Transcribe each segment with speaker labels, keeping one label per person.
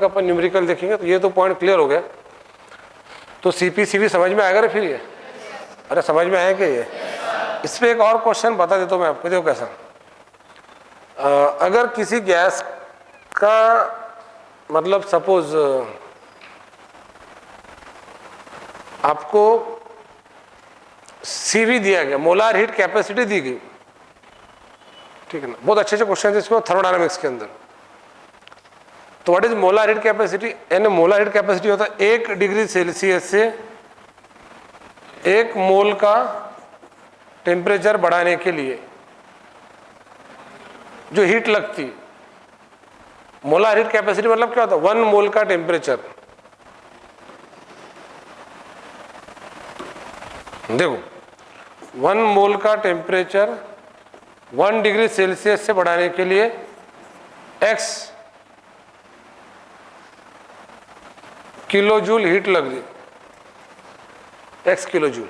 Speaker 1: अपन numerical देखेंगे तो ये तो पॉइंट क्लियर हो गया। तो सीपीसीबी समझ में आएगा ना फिर ये? अरे समझ में आया क्या ये? इस पे एक और क्वेश्चन बता देता हूँ मैं आपको, देखो कैसा। अगर किसी गैस का मतलब सपोज आपको सीवी दिया गया, मोलार हीट कैपेसिटी दी गई, ठीक है ना, बहुत अच्छे क्वेश्चन है इसको थर्मोडायनामिक्स के अंदर। तो what is molar heat capacity? यानी मोलार हीट कैपेसिटी होता है 1 डिग्री सेल्सियस से 1 मोल का टेम्परेचर बढ़ाने के लिए जो हीट लगती। मोलार हीट कैपेसिटी मतलब क्या होता है? 1 मोल का टेम्परेचर। देखो 1 मोल का टेम्परेचर 1 डिग्री सेल्सियस से बढ़ाने के लिए x किलो जूल हीट लग गई, x किलो जूल।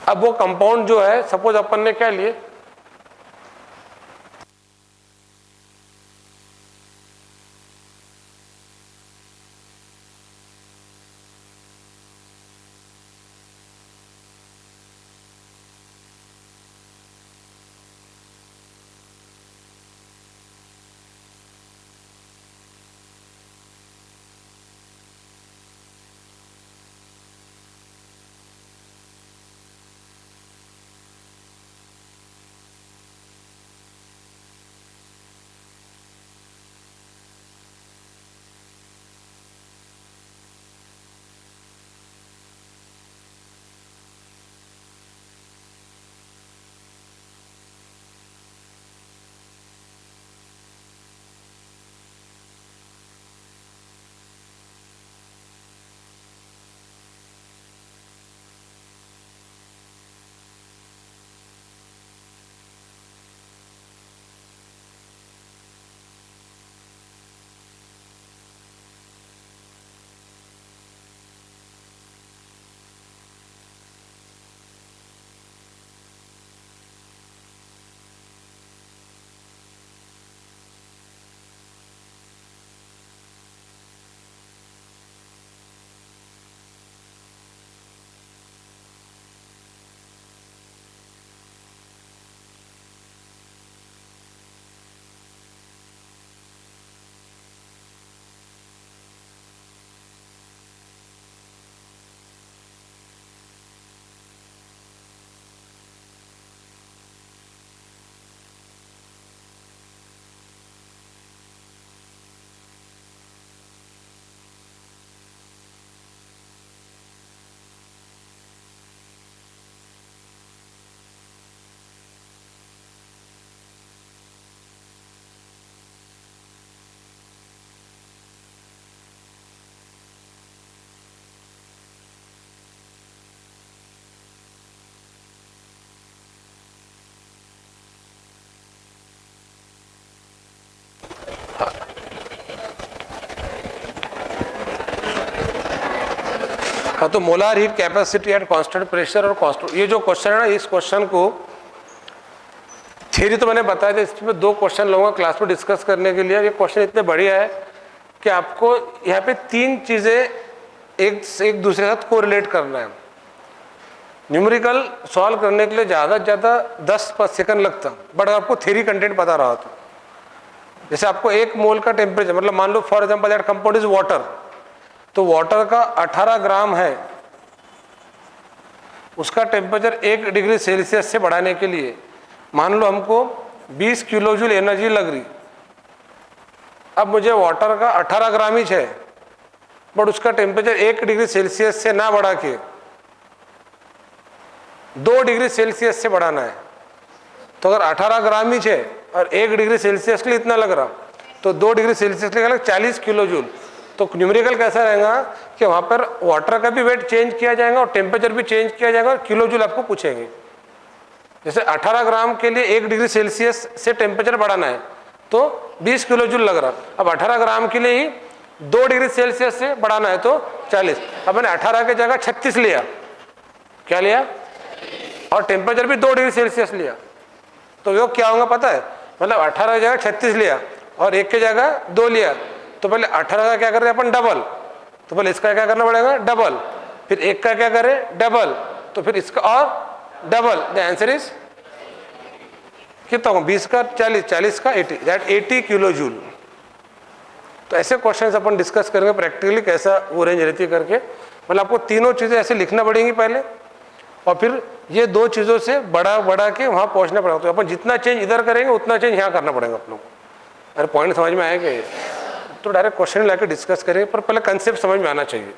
Speaker 1: अब वो कंपाउंड जो है, सपोज अपन ने क्या लिए, हाँ, तो molar heat capacity at constant pressure और कांस्टेंट, ये जो क्वेश्चन है ना, इस क्वेश्चन को थ्योरी तो मैंने बताया था, इसमें 2 क्वेश्चन लूंगा क्लास में डिस्कस करने के लिए। ये क्वेश्चन इतने बढ़िया है कि आपको यहाँ पे 3 चीजें एक दूसरे के साथ कोरिलेट करना है। न्यूमेरिकल सॉल्व करने के लिए ज़्यादा से ज़्यादा 10 सेकंड लगता, बट आपको थ्योरी कंटेंट पता रहा तो, जैसे आपको 1 मोल का टेम्परेचर, मतलब मान लो for example that compound is water, तो वाटर का 18 ग्राम है, उसका टेम्परेचर 1 डिग्री सेल्सियस से बढ़ाने के लिए मान लो हमको 20 किलो जूल एनर्जी लग रही। अब मुझे वाटर का 18 ग्राम ही है, बट उसका टेम्परेचर 1 डिग्री सेल्सियस से ना बढ़ा के 2 डिग्री सेल्सियस से बढ़ाना है। तो अगर 18 ग्राम ही है और 1 डिग्री सेल्सियस के लिए इतना लग रहा, तो 2 डिग्री सेल्सियस के लिए 40 किलो जूल। तो न्यूमेरिकल कैसा रहेगा कि वहाँ पर वाटर का भी वेट चेंज किया जाएगा और टेम्परेचर भी चेंज किया जाएगा और किलो जूल आपको पूछेंगे। जैसे 18 ग्राम के लिए 1 डिग्री सेल्सियस से टेम्परेचर बढ़ाना है तो 20 किलो जूल लग रहा। अब 18 ग्राम के लिए ही 2 डिग्री सेल्सियस से बढ़ाना है तो 40। अब मैंने 18 की जगह 36 लिया, क्या लिया, और टेम्परेचर भी 2 डिग्री सेल्सियस लिया, तो वो क्या होगा पता है, मतलब 18 की जगह 36 लिया और 1 की जगह 2 लिया, तो पहले 18 का क्या कर रहे हैं अपन, डबल, तो पहले इसका क्या करना पड़ेगा, डबल, फिर 1 का क्या करें, डबल, तो फिर इसका और डबल, द आंसर इज कितना होगा, 20 का 40, 40 का 80, दैट 80 किलो जूल। तो ऐसे क्वेश्चंस अपन डिस्कस करेंगे प्रैक्टिकली कैसा वो रेंज रहती है करके, मतलब आपको तीनों चीज़ें ऐसे लिखना पड़ेंगी पहले, और फिर ये 2 चीज़ों से बढ़ा के वहाँ पहुँचना पड़ेगा। तो अपन जितना चेंज इधर करेंगे उतना चेंज यहाँ करना पड़ेगा अपन को। अरे पॉइंट समझ में आएगा ये, तो डायरेक्ट क्वेश्चन लाके डिस्कस करेंगे, पर पहले कंसेप्ट समझ में आना चाहिए।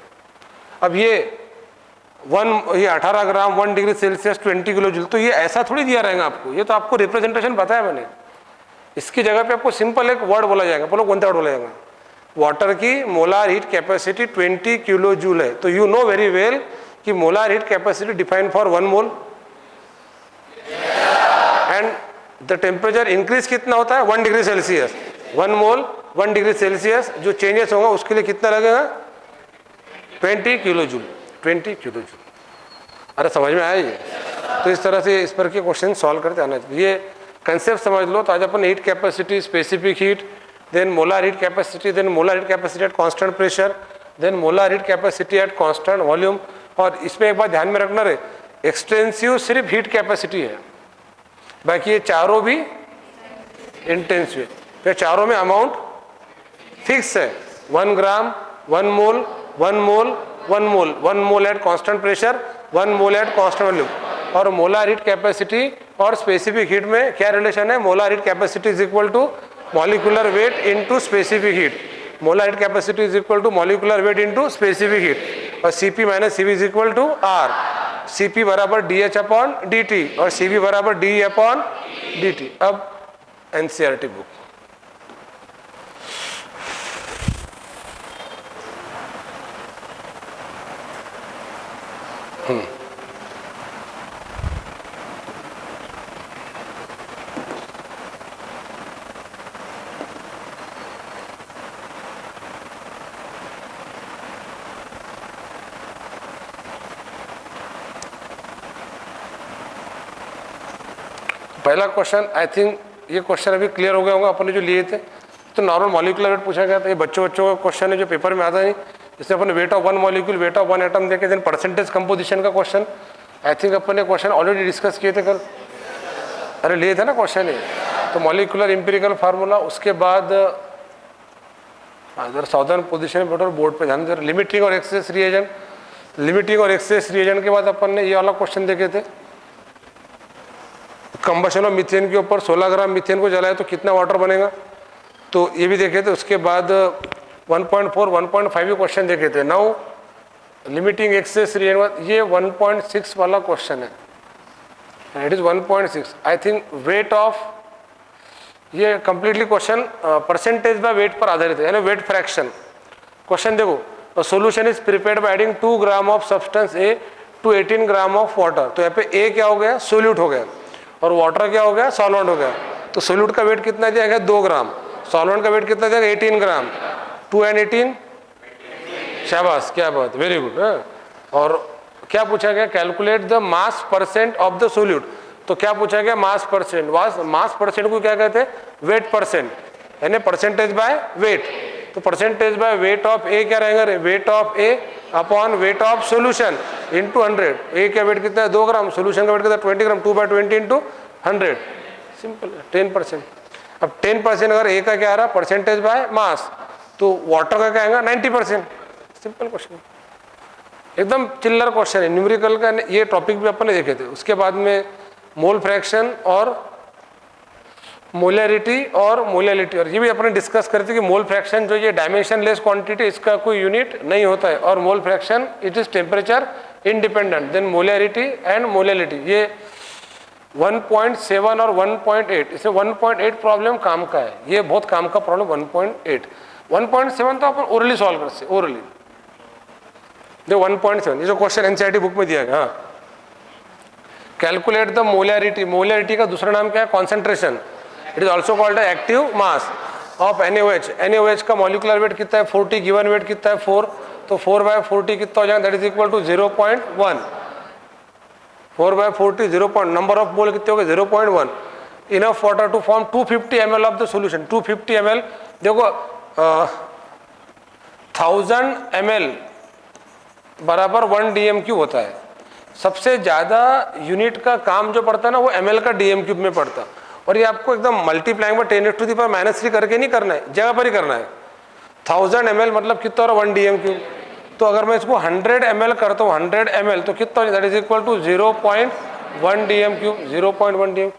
Speaker 1: अब ये 18 ग्राम 1 डिग्री सेल्सियस 20 किलो जूल, तो ये ऐसा थोड़ी दिया रहेगा आपको, ये तो आपको रिप्रेजेंटेशन बताया मैंने। इसकी जगह पे आपको सिंपल एक वर्ड बोला जाएगा, बोलो कौन सा वर्ड बोला जाएगा, वाटर की molar heat capacity 20 kilo joule है, तो यू नो वेरी वेल कि molar heat capacity define for 1 mole, and the temperature increase कितना होता है, 1 degree Celsius, 1 mole 1 degree Celsius जो चेंजेस होगा उसके लिए कितना लगेगा, 20 किलो जूल, 20 किलो जूल। अरे समझ में आया ये, तो इस तरह से इस पर के क्वेश्चन सॉल्व करते आना चाहिए। ये कंसेप्ट समझ लो। तो आज अपन heat capacity, specific heat, then molar heat capacity, then molar heat capacity at constant pressure, then molar heat capacity at constant volume. और इसमें एक बात ध्यान में रखना रे, एक्सटेंसिव सिर्फ हीट कैपेसिटी है, बाकी ये चारों भी इंटेंसिव है। फिर चारों में अमाउंट फिक्स है, 1 gram 1 mole 1 mole 1 mole 1 mole at constant pressure 1 mole at constant volume. और मोलार हीट कैपेसिटी और स्पेसिफिक हीट में क्या रिलेशन है, molar heat capacity is equal to molecular weight into specific heat, molar heat capacity is equal to molecular weight into specific heat, और Cp minus Cv is equal to R, Cp बराबर DH upon dt और Cv बराबर DE upon dt। अब NCERT book, पहला question I think ये question अभी clear हो गया होगा अपन ने जो लिए थे। तो नॉर्मल मॉलिक्यूलर वेट पूछा गया था, ये बच्चों का क्वेश्चन है जो पेपर में आता नहीं, इसमें अपन weight of 1 molecule, weight of 1 atom देखे, देन परसेंटेज कंपोजिशन का क्वेश्चन। आई थिंक अपन ने क्वेश्चन ऑलरेडी डिस्कस किए थे कल, अरे लिए थे ना क्वेश्चन ये। तो मॉलिक्यूलर इंपेरिकल फार्मूला, उसके बाद अगर साउदर्न पोजिशन बोर्ड पे ध्यान दे, लिमिटिंग और एक्सेस रिएजेंट, लिमिटिंग और एक्सेस रिएजेंट के बाद अपन ने ये वाला क्वेश्चन देखे थे, कंबशन ऑफ मीथेन के ऊपर 16 ग्राम मीथेन को जलाए तो कितना वाटर बनेगा, तो ये भी देखे थे। उसके बाद 1.4 1.5 के क्वेश्चन देखे थे। नाउ लिमिटिंग एक्सेस रिएजेंट, ये 1.6 वाला क्वेश्चन है, it is 1.6 I think. Weight of, ये completely question percentage by weight पर आधारित है, यानी वेट फ्रैक्शन। क्वेश्चन देखो, solution is prepared by adding 2 gram of substance A to 18 gram of water. तो यहाँ पे ए क्या हो गया, सोल्यूट हो गया, और वाटर क्या हो गया, सॉल्वेंट हो गया। तो सोल्यूट का वेट कितना दिया गया, 2 ग्राम, सॉल्वेंट का वेट कितना दिया गया, 18 ग्राम, 2 and 18, शाबाश, क्या बात, वेरी गुड। और क्या पूछा गया, calculate the mass percent of the solute. तो क्या पूछा गया, मास परसेंट। मास परसेंट को क्या कहते हैं, वेट परसेंट, यानी परसेंटेज बाय वेट। तो परसेंटेज बाय वेट ऑफ ए क्या रहेगा, weight of A upon weight of solution into 100। ए का वेट कितना है, 2 ग्राम, सोल्यूशन का वेट कितना है, 20 ग्राम, 2/20 इंटू 100, सिंपल, 10%। अब 10% अगर ए का क्या आ रहा, परसेंटेज बाय मास, तो वाटर का क्या आएगा, 90%। सिंपल क्वेश्चन, एकदम चिल्लर क्वेश्चन है, न्यूमेरिकल का। ये टॉपिक भी अपन ने देखे थे। उसके बाद में मोल फ्रैक्शन और मोलैरिटी और मोलैलिटी, और ये भी अपने डिस्कस करते थे कि मोल फ्रैक्शन जो ये डायमेंशन लेस क्वांटिटी, इसका कोई यूनिट नहीं होता है, और mole fraction it is temperature independent. Then molarity and molality, ये 1.7 और 1.8, इसमें 1.8 प्रॉब्लम काम का है, ये बहुत काम का प्रॉब्लम 1.8। 1.7 तो अपन ओरली सॉल्व कर सकते, ओरली जो 1.7, ये जो क्वेश्चन एनसीईआरटी बुक में दिया गया। हाँ, कैलकुलेट द मोलैरिटी। मोलैरिटी का दूसरा नाम क्या है, concentration. It is also called active mass of NaOH। NaOH का मॉलिक्यूलर वेट कितना है, 40, गिवन वेट कितना है 4, तो 4/40 कितना हो जाएगा, that is equal to 0.1। 4/40 0. Number of mole कितने हो गए, 0.1। Enough water to form 250 ml of the solution. 250 ml, देखो 1000 ml बराबर 1 dm³ होता है। सबसे ज़्यादा यूनिट का काम जो पड़ता है ना वो ml का dm³ में पड़ता है। और ये आपको एकदम मल्टीप्लाइंग में 10⁻³ करके नहीं करना है, जगह पर ही करना है। 1000 ml मतलब कितना हो रहा है 1 dm³। तो अगर मैं इसको 100 ml करता हूँ 100 ml तो कितना, that is equal to 0.1 dm³। 0.1 dm,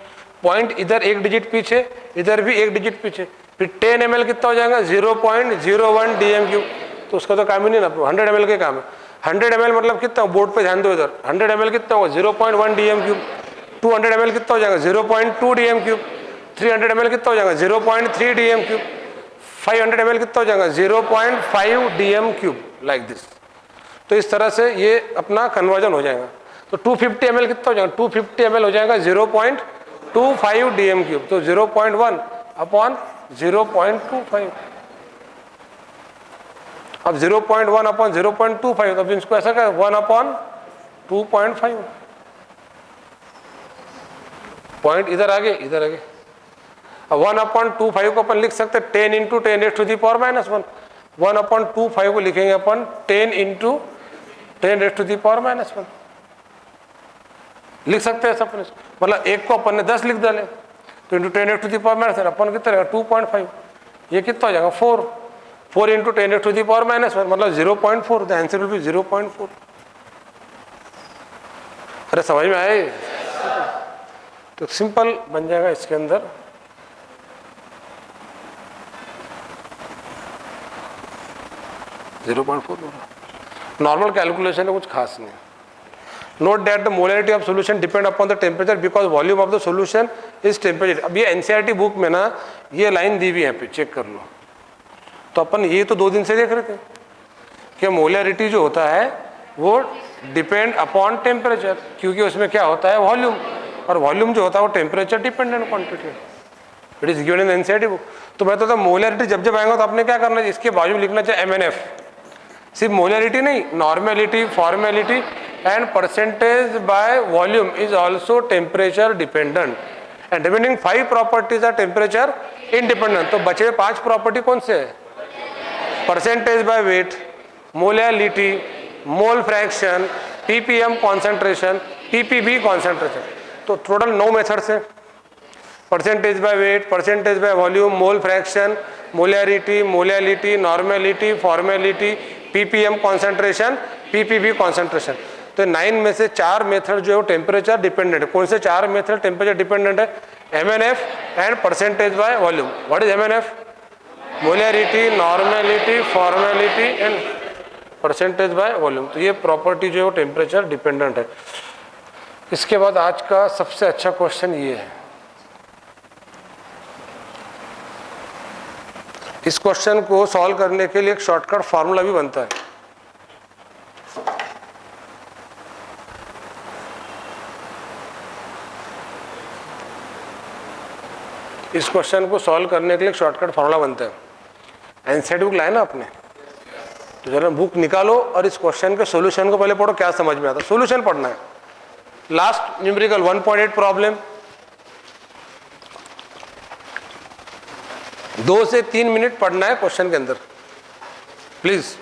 Speaker 1: point इधर एक डिजिट पीछे, इधर भी एक डिजिट पीछे, फिर 10 ml कितना हो जाएगा 0.01 dm³। तो उसका तो काम ही नहीं ना, 100 ml के काम है। 100 ml मतलब कितना, बोर्ड पे ध्यान दो इधर, 100 ml कितना होगा 0.1 dm³। 200 ml कितना हो जाएगा 0.2 dm³। 300 ml कितना हो जाएगा 0.3 dm³। 500 ml कितना हो जाएगा 0.5 dm³, लाइक दिस। तो इस तरह से ये अपना कन्वर्जन हो जाएगा। तो 250 ml कितना हो जाएगा, 250 ml हो जाएगा 0.25 dm³। तो 0.1 अपॉन 0.25, अब 0.1 अपॉन 0.25, अब इसको ऐसा क्या 1 अपॉन 2.5, पॉइंट इधर आगे इधर आगे। अब 1 अपॉन 25 को अपन लिख सकते 10 इंटू 10⁻⁻1। 1 अपॉन 25 को लिखेंगे अपन 10 इंटू 10⁻⁻1 लिख सकते हैं अपन। मतलब एक को अपन ने 10 लिख डाले तो इंटू 10⁻⁻1 अपन कितना रहेगा 2.5, ये कितना हो जाएगा 4 इंटू 10⁻⁻1 मतलब 0.4। The answer will be 0.4। अरे समझ में आए? तो सिंपल बन जाएगा इसके अंदर। नॉर्मल कैलकुलेशन है, कुछ खास नहीं। Note that the molarity of solution depend upon the temperature because volume of the solution is temperature. अब ये एनसीईआरटी बुक में ना ये लाइन दी हुई है, पे चेक कर लो। तो अपन ये तो 2 दिन से देख रहे थे कि मोलैरिटी जो होता है वो डिपेंड अपॉन टेम्परेचर, क्योंकि उसमें क्या होता है वॉल्यूम, और वॉल्यूम जो होता है वो टेम्परेचर डिपेंडेंट क्वांटिटी है। It is given in NCERT book. तो मैं तो मोलैरिटी जब जब आएगा तो आपने क्या करना है, इसके बाजू लिखना चाहिए MNF। सिर्फ मोलैरिटी नहीं, normality, formality and percentage by volume is also temperature dependent and remaining 5 properties are temperature independent. तो बचे 5 प्रॉपर्टी कौन से है? Percentage by weight, molality, mole fraction, ppm concentration, ppb concentration. तो टोटल 9 मेथड्स हैं। Percentage by weight, percentage by volume, mole fraction, molarity, molality, normality, formality, ppm concentration, ppb concentration. तो 9 में से 4 मेथड जो है वो टेम्परेचर डिपेंडेंट है। कौन से 4 मेथड टेम्परेचर डिपेंडेंट है? MNF and percentage by volume. What is MNF? Molarity, normality, formality and percentage by volume. तो ये प्रॉपर्टी जो है वो टेम्परेचर डिपेंडेंट है। इसके बाद आज का सबसे अच्छा क्वेश्चन ये है। इस क्वेश्चन को सॉल्व करने के लिए एक शॉर्टकट फार्मूला भी बनता है। इस क्वेश्चन को सॉल्व करने के लिए एक शॉर्टकट फार्मूला बनता है। एनसीईआरटी बुक लाए ना आपने, तो जरा बुक निकालो और इस क्वेश्चन के सॉल्यूशन को पहले पढ़ो, क्या समझ में आता है। सॉल्यूशन पढ़ना है। लास्ट न्यूमेरिकल 1.8 प्रॉब्लम, 2 से 3 मिनट पढ़ना है क्वेश्चन के अंदर, प्लीज।